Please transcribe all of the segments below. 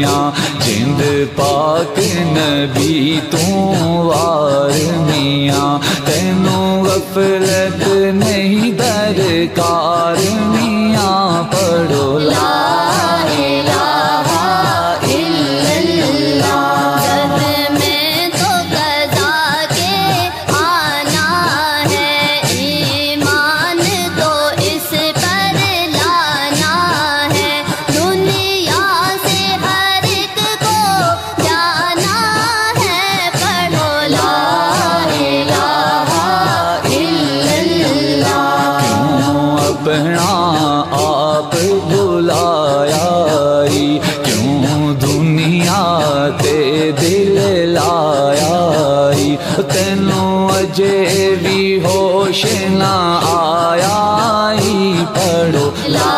میاں جند پاک نبی تو وار میاں تینوں غفلت نہیں درکار میاں پڑھو لا آپ بلایا کیوں دنیا تے دل لایا تینوں اجے بھی ہوش نہ آیا پڑھو لا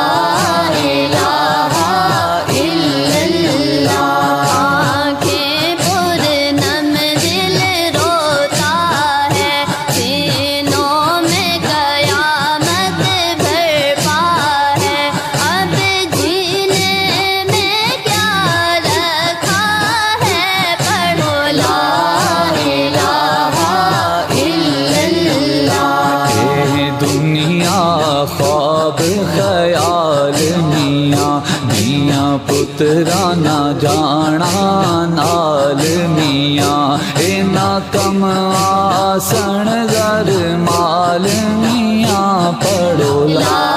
خواب خیال میاں میاں پترا نہ جانا نال میاں اے نہ کم آسن زر مال میاں پڑھو لا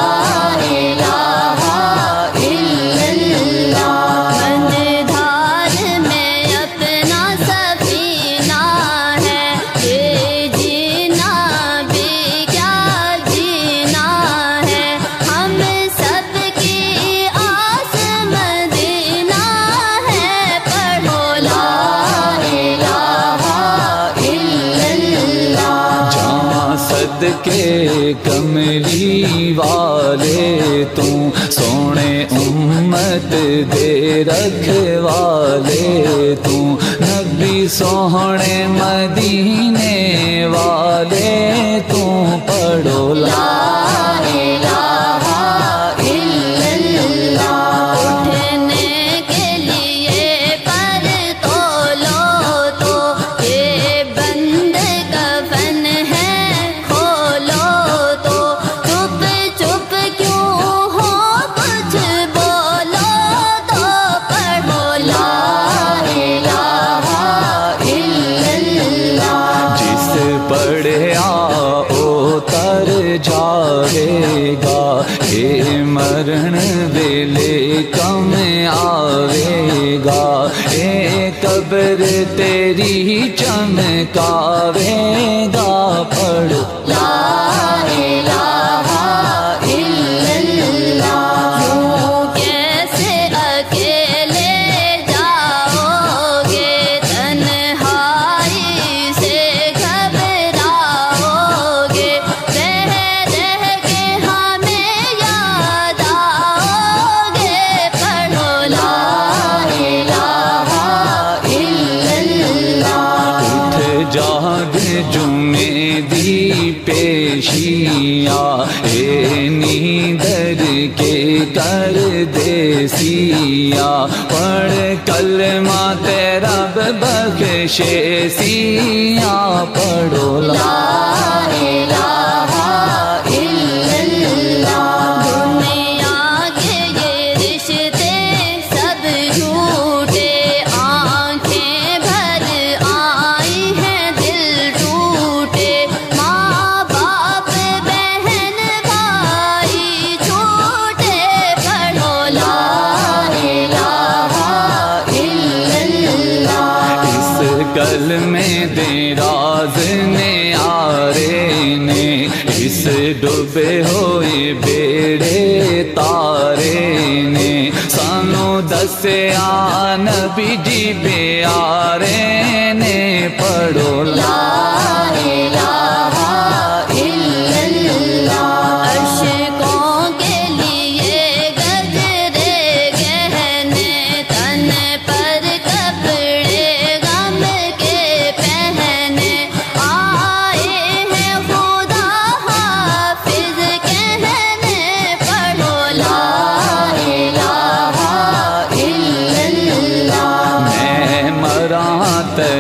کے کملی والے تو سونے امت دے رکھوالے تو نبی سونے مدینے والے تو پڑھو لا جاوے گا اے مرن ویلے کم آوے گا اے قبر تیری چمکاوے گا پڑھو لا جمعے دی پیشیاں اے نیندر کے کر دے سیاں پڑھ کلمہ تیرا بخشے سیاں پڑھو لا کلمے دے راز نے آرے نے اس ڈوبے ہوئے بیڑے تارے نے سانو دسیا نبی جی پیارے نے پڑھو لا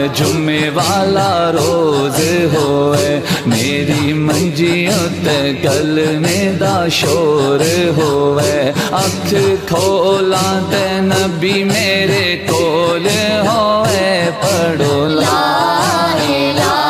جمعے والا روز ہوئے میری منجیوں تے کلمے دا شور ہوئے اکھ کھولاں تے نبی میرے کول ہوئے پڑھو لا الہ